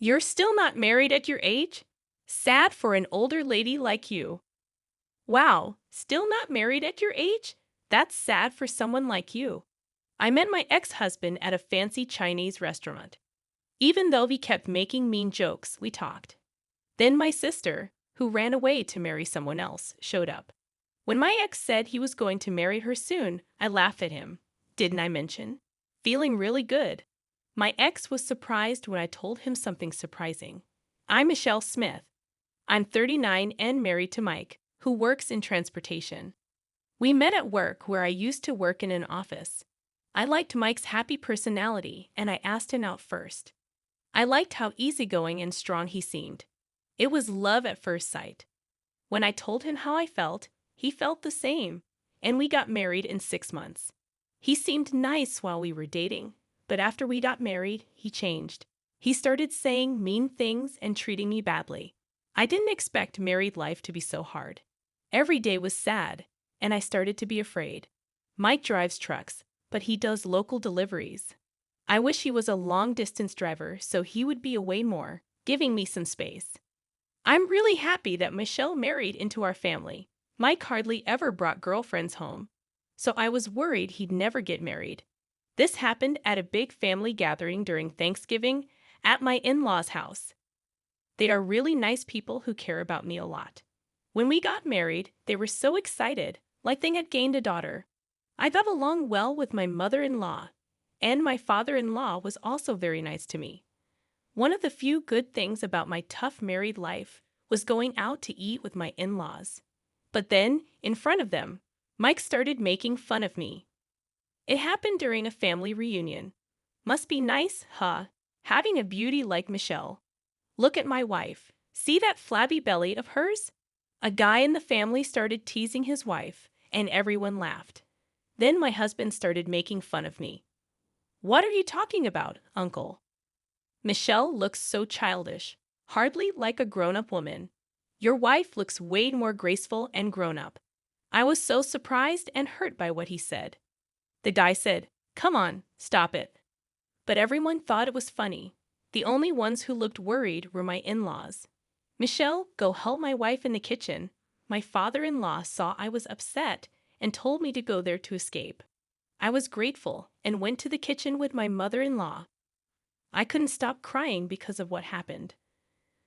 You're still not married at your age? Sad for an older lady like you. Wow, still not married at your age? That's sad for someone like you. I met my ex-husband at a fancy Chinese restaurant. Even though he kept making mean jokes, we talked. Then my sister, who ran away to marry someone else, showed up. When my ex said he was going to marry her soon, I laughed at him. Didn't I mention? Feeling really good. My ex was surprised when I told him something surprising. I'm Michelle Smith. I'm 39 and married to Mike, who works in transportation. We met at work where I used to work in an office. I liked Mike's happy personality and I asked him out first. I liked how easygoing and strong he seemed. It was love at first sight. When I told him how I felt, he felt the same, and we got married in 6 months. He seemed nice while we were dating, but after we got married, he changed. He started saying mean things and treating me badly. I didn't expect married life to be so hard. Every day was sad, and I started to be afraid. Mike drives trucks, but he does local deliveries. I wish he was a long-distance driver so he would be away more, giving me some space. I'm really happy that Michelle married into our family. Mike hardly ever brought girlfriends home, so I was worried he'd never get married. This happened at a big family gathering during Thanksgiving at my in-laws' house. They are really nice people who care about me a lot. When we got married, they were so excited, like they had gained a daughter. I got along well with my mother-in-law, and my father-in-law was also very nice to me. One of the few good things about my tough married life was going out to eat with my in-laws. But then, in front of them, Mike started making fun of me. It happened during a family reunion. Must be nice, huh? Having a beauty like Michelle. Look at my wife. See that flabby belly of hers? A guy in the family started teasing his wife, and everyone laughed. Then my husband started making fun of me. What are you talking about, Uncle? Michelle looks so childish, hardly like a grown-up woman. Your wife looks way more graceful and grown-up. I was so surprised and hurt by what he said. The guy said, "Come on, stop it." But everyone thought it was funny. The only ones who looked worried were my in-laws. Michelle, go help my wife in the kitchen. My father-in-law saw I was upset and told me to go there to escape. I was grateful and went to the kitchen with my mother-in-law. I couldn't stop crying because of what happened.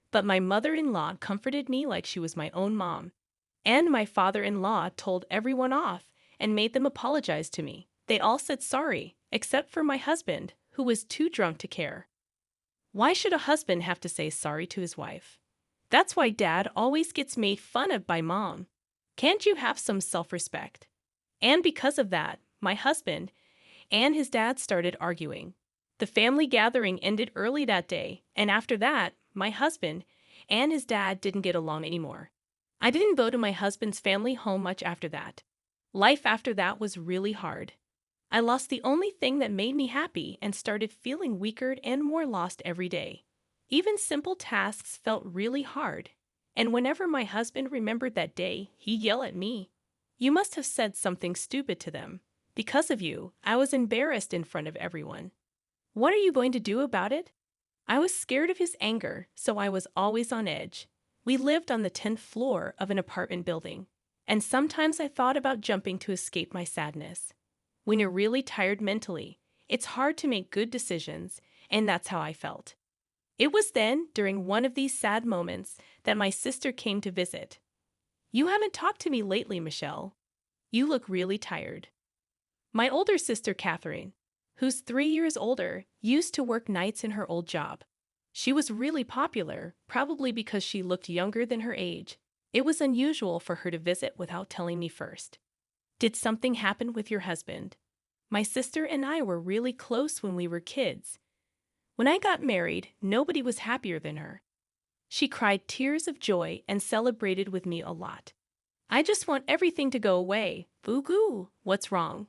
But my mother-in-law comforted me like she was my own mom. And my father-in-law told everyone off and made them apologize to me. They all said sorry, except for my husband, who was too drunk to care. Why should a husband have to say sorry to his wife? That's why Dad always gets made fun of by Mom. Can't you have some self-respect? And because of that, my husband and his dad started arguing. The family gathering ended early that day, and after that, my husband and his dad didn't get along anymore. I didn't go to my husband's family home much after that. Life after that was really hard. I lost the only thing that made me happy and started feeling weaker and more lost every day. Even simple tasks felt really hard. And whenever my husband remembered that day, he'd yell at me. You must have said something stupid to them. Because of you, I was embarrassed in front of everyone. What are you going to do about it? I was scared of his anger, so I was always on edge. We lived on the 10th floor of an apartment building, and sometimes I thought about jumping to escape my sadness. When you're really tired mentally, it's hard to make good decisions, and that's how I felt. It was then, during one of these sad moments, that my sister came to visit. You haven't talked to me lately, Michelle. You look really tired. My older sister, Catherine, who's 3 years older, used to work nights in her old job. She was really popular, probably because she looked younger than her age. It was unusual for her to visit without telling me first. Did something happen with your husband? My sister and I were really close when we were kids. When I got married, nobody was happier than her. She cried tears of joy and celebrated with me a lot. I just want everything to go away. Boo-goo, what's wrong?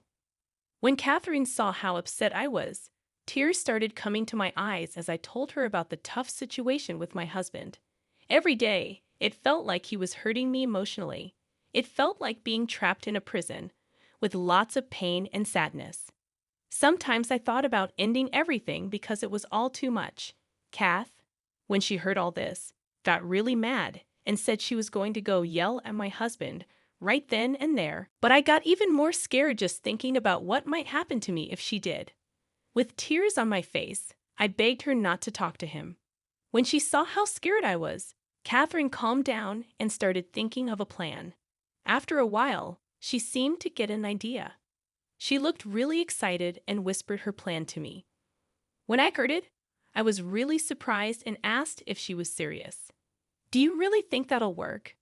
When Catherine saw how upset I was, tears started coming to my eyes as I told her about the tough situation with my husband. Every day, it felt like he was hurting me emotionally. It felt like being trapped in a prison, with lots of pain and sadness. Sometimes I thought about ending everything because it was all too much. Kath, when she heard all this, got really mad and said she was going to go yell at my husband right then and there. But I got even more scared just thinking about what might happen to me if she did. With tears on my face, I begged her not to talk to him. When she saw how scared I was, Catherine calmed down and started thinking of a plan. After a while, she seemed to get an idea. She looked really excited and whispered her plan to me. When I heard it, I was really surprised and asked if she was serious. "Do you really think that'll work?"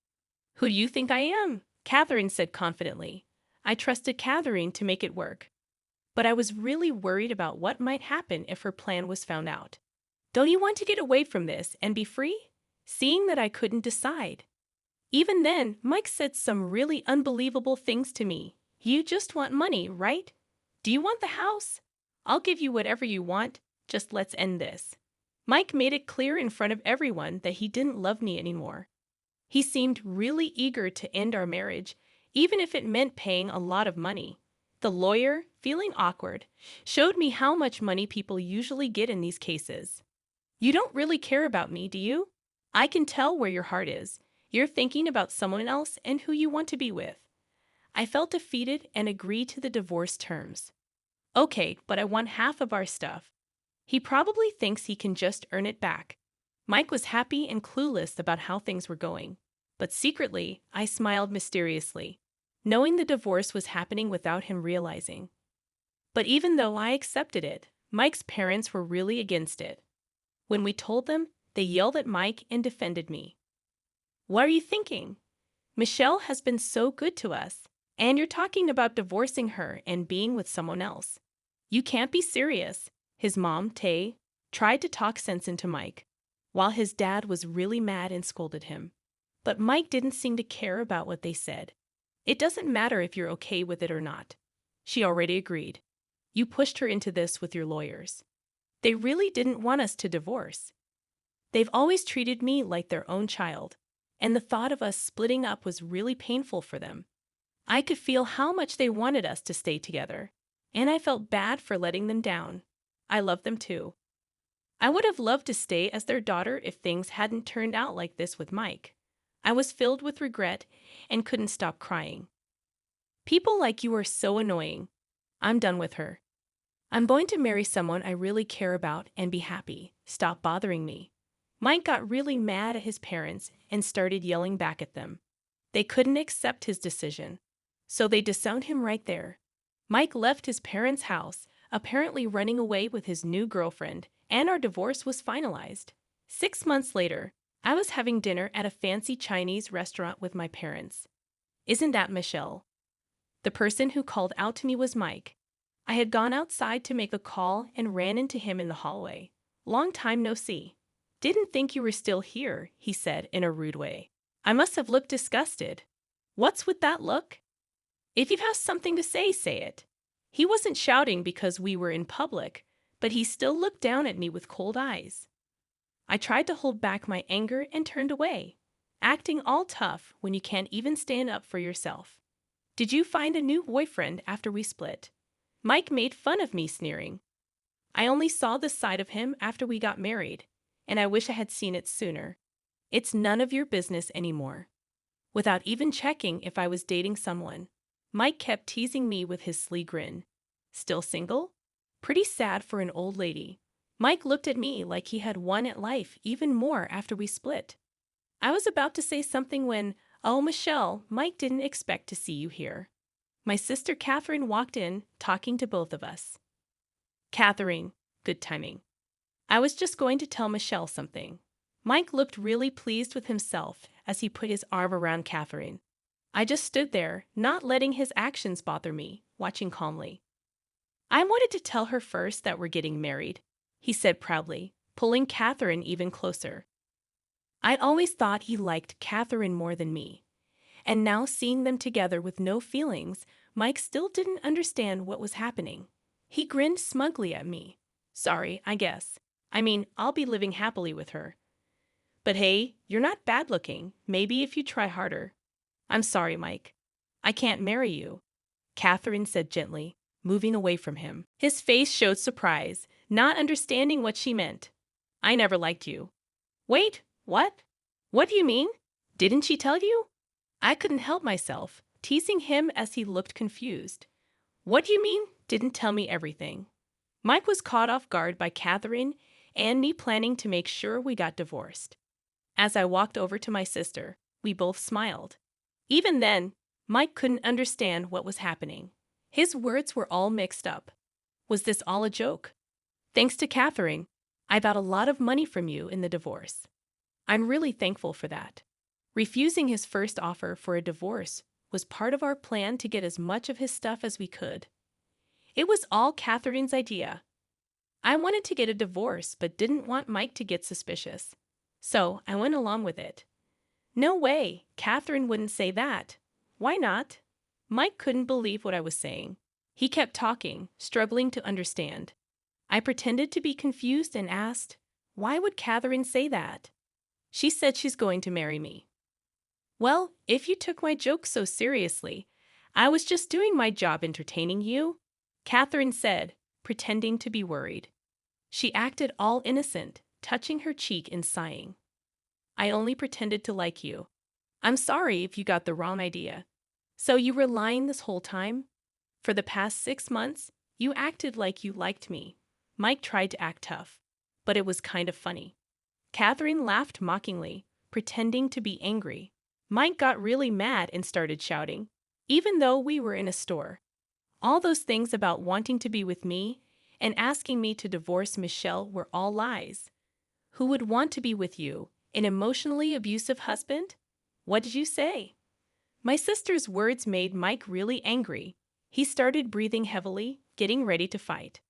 "Who do you think I am?" Catherine said confidently. I trusted Catherine to make it work. But I was really worried about what might happen if her plan was found out. "Don't you want to get away from this and be free?" Seeing that I couldn't decide. Even then, Mike said some really unbelievable things to me. "You just want money, right? Do you want the house? I'll give you whatever you want. Just let's end this." Mike made it clear in front of everyone that he didn't love me anymore. He seemed really eager to end our marriage, even if it meant paying a lot of money. The lawyer, feeling awkward, showed me how much money people usually get in these cases. "You don't really care about me, do you? I can tell where your heart is. You're thinking about someone else and who you want to be with." I felt defeated and agreed to the divorce terms. "Okay, but I want half of our stuff." He probably thinks he can just earn it back. Mike was happy and clueless about how things were going. But secretly, I smiled mysteriously, knowing the divorce was happening without him realizing. But even though I accepted it, Mike's parents were really against it. When we told them, they yelled at Mike and defended me. "What are you thinking? Michelle has been so good to us, and you're talking about divorcing her and being with someone else. You can't be serious." His mom, Tay, tried to talk sense into Mike, while his dad was really mad and scolded him. But Mike didn't seem to care about what they said. "It doesn't matter if you're okay with it or not." She already agreed. "You pushed her into this with your lawyers." They really didn't want us to divorce. They've always treated me like their own child, and the thought of us splitting up was really painful for them. I could feel how much they wanted us to stay together, and I felt bad for letting them down. I love them too. I would have loved to stay as their daughter if things hadn't turned out like this with Mike. I was filled with regret and couldn't stop crying. "People like you are so annoying. I'm done with her. I'm going to marry someone I really care about and be happy. Stop bothering me." Mike got really mad at his parents and started yelling back at them. They couldn't accept his decision, so they disowned him right there. Mike left his parents' house, apparently running away with his new girlfriend, and our divorce was finalized. 6 months later, I was having dinner at a fancy Chinese restaurant with my parents. "Isn't that Michelle?" The person who called out to me was Mike. I had gone outside to make a call and ran into him in the hallway. "Long time no see." "Didn't think you were still here," he said in a rude way. I must have looked disgusted. "What's with that look? If you have something to say, say it." He wasn't shouting because we were in public, but he still looked down at me with cold eyes. I tried to hold back my anger and turned away, acting all tough when you can't even stand up for yourself. "Did you find a new boyfriend after we split?" Mike made fun of me, sneering. "I only saw this side of him after we got married, and I wish I had seen it sooner. It's none of your business anymore." Without even checking if I was dating someone, Mike kept teasing me with his sly grin. "Still single? Pretty sad for an old lady." Mike looked at me like he had won at life even more after we split. I was about to say something when, "Oh, Michelle, Mike didn't expect to see you here." My sister Catherine walked in, talking to both of us. "Catherine, good timing. I was just going to tell Michelle something." Mike looked really pleased with himself as he put his arm around Catherine. I just stood there, not letting his actions bother me, watching calmly. "I wanted to tell her first that we're getting married," he said proudly, pulling Catherine even closer. I'd always thought he liked Catherine more than me, and now seeing them together with no feelings, Mike still didn't understand what was happening. He grinned smugly at me. "Sorry, I guess. I mean, I'll be living happily with her. But hey, you're not bad looking. Maybe if you try harder." "I'm sorry, Mike. I can't marry you," Catherine said gently, moving away from him. His face showed surprise, not understanding what she meant. "I never liked you." Wait, what? What do you mean? Didn't she tell you? I couldn't help myself, teasing him as he looked confused. What do you mean, didn't tell me everything? Mike was caught off guard by Catherine and me planning to make sure we got divorced. As I walked over to my sister, we both smiled. Even then, Mike couldn't understand what was happening. His words were all mixed up. Was this all a joke? Thanks to Catherine, I got a lot of money from you in the divorce. I'm really thankful for that. Refusing his first offer for a divorce was part of our plan to get as much of his stuff as we could. It was all Catherine's idea. I wanted to get a divorce but didn't want Mike to get suspicious. So I went along with it. No way, Catherine wouldn't say that. Why not? Mike couldn't believe what I was saying. He kept talking, struggling to understand. I pretended to be confused and asked, why would Catherine say that? She said she's going to marry me. Well, if you took my joke so seriously, I was just doing my job entertaining you, Catherine said, pretending to be worried. She acted all innocent, touching her cheek and sighing. I only pretended to like you. I'm sorry if you got the wrong idea. So you were lying this whole time? For the past 6 months, you acted like you liked me. Mike tried to act tough, but it was kind of funny. Catherine laughed mockingly, pretending to be angry. Mike got really mad and started shouting, even though we were in a store. All those things about wanting to be with me and asking me to divorce Michelle were all lies. Who would want to be with you, an emotionally abusive husband? What did you say? My sister's words made Mike really angry. He started breathing heavily, getting ready to fight.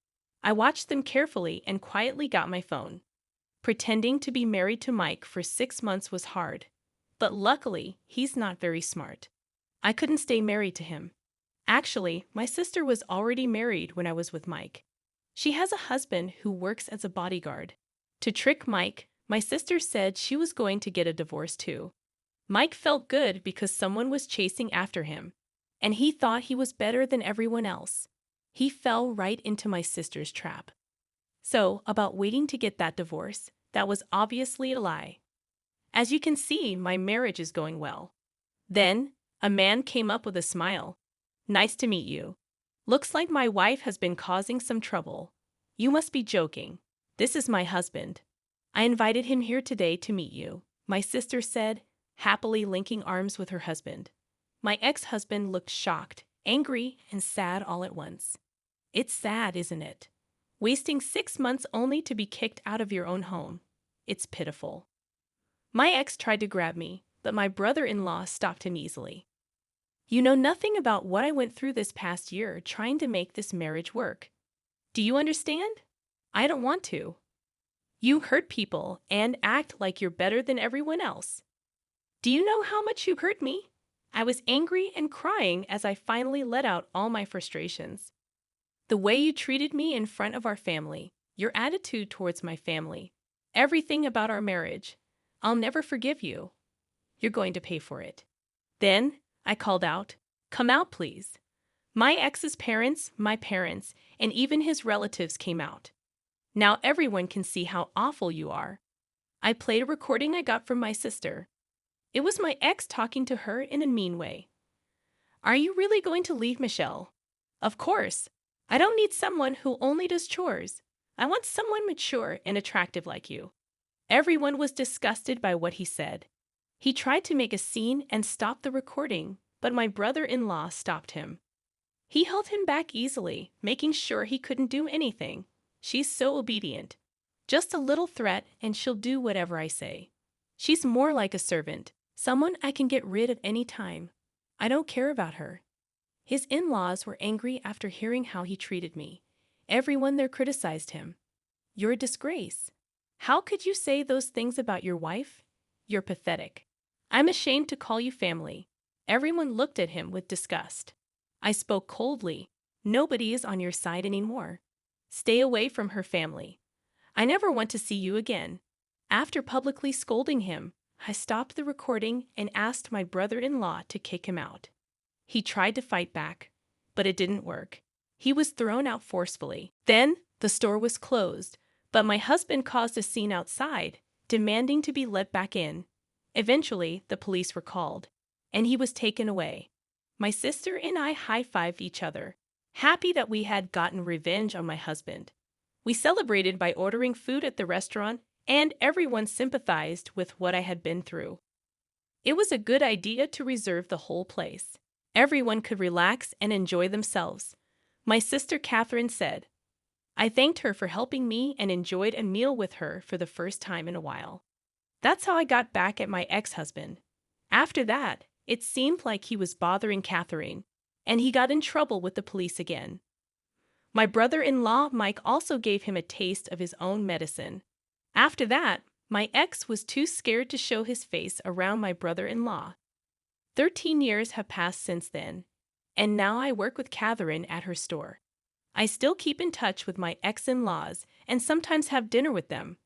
I watched them carefully and quietly got my phone. Pretending to be married to Mike for 6 months was hard. But luckily, he's not very smart. I couldn't stay married to him. Actually, my sister was already married when I was with Mike. She has a husband who works as a bodyguard. To trick Mike, my sister said she was going to get a divorce too. Mike felt good because someone was chasing after him, and he thought he was better than everyone else. He fell right into my sister's trap. So, about waiting to get that divorce, that was obviously a lie. As you can see, my marriage is going well. Then, a man came up with a smile. Nice to meet you. Looks like my wife has been causing some trouble. You must be joking. This is my husband. I invited him here today to meet you, my sister said, happily linking arms with her husband. My ex-husband looked shocked, angry, and sad all at once. It's sad, isn't it? Wasting 6 months only to be kicked out of your own home. It's pitiful. My ex tried to grab me, but my brother-in-law stopped him easily. You know nothing about what I went through this past year trying to make this marriage work. Do you understand? I don't want to. You hurt people and act like you're better than everyone else. Do you know how much you hurt me? I was angry and crying as I finally let out all my frustrations. The way you treated me in front of our family, your attitude towards my family, everything about our marriage, I'll never forgive you. You're going to pay for it. Then I called out, come out, please. My ex's parents, my parents, and even his relatives came out. Now everyone can see how awful you are. I played a recording I got from my sister. It was my ex talking to her in a mean way. Are you really going to leave Michelle? Of course. I don't need someone who only does chores. I want someone mature and attractive like you. Everyone was disgusted by what he said. He tried to make a scene and stop the recording, but my brother-in-law stopped him. He held him back easily, making sure he couldn't do anything. She's so obedient. Just a little threat and she'll do whatever I say. She's more like a servant, someone I can get rid of any time. I don't care about her. His in-laws were angry after hearing how he treated me. Everyone there criticized him. You're a disgrace. How could you say those things about your wife? You're pathetic. I'm ashamed to call you family. Everyone looked at him with disgust. I spoke coldly. Nobody is on your side anymore. Stay away from her family. I never want to see you again. After publicly scolding him, I stopped the recording and asked my brother-in-law to kick him out. He tried to fight back, but it didn't work. He was thrown out forcefully. Then the store was closed, but my husband caused a scene outside, demanding to be let back in. Eventually, the police were called, and he was taken away. My sister and I high-fived each other, happy that we had gotten revenge on my husband. We celebrated by ordering food at the restaurant, and everyone sympathized with what I had been through. It was a good idea to reserve the whole place. Everyone could relax and enjoy themselves. My sister Catherine said. I thanked her for helping me and enjoyed a meal with her for the first time in a while. That's how I got back at my ex-husband. After that, it seemed like he was bothering Catherine, and he got in trouble with the police again. My brother-in-law Mike also gave him a taste of his own medicine. After that, my ex was too scared to show his face around my brother-in-law. 13 years have passed since then, and now I work with Catherine at her store. I still keep in touch with my ex-in-laws and sometimes have dinner with them.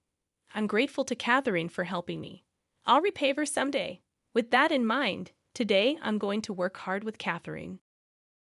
I'm grateful to Catherine for helping me. I'll repay her someday. With that in mind, today I'm going to work hard with Catherine.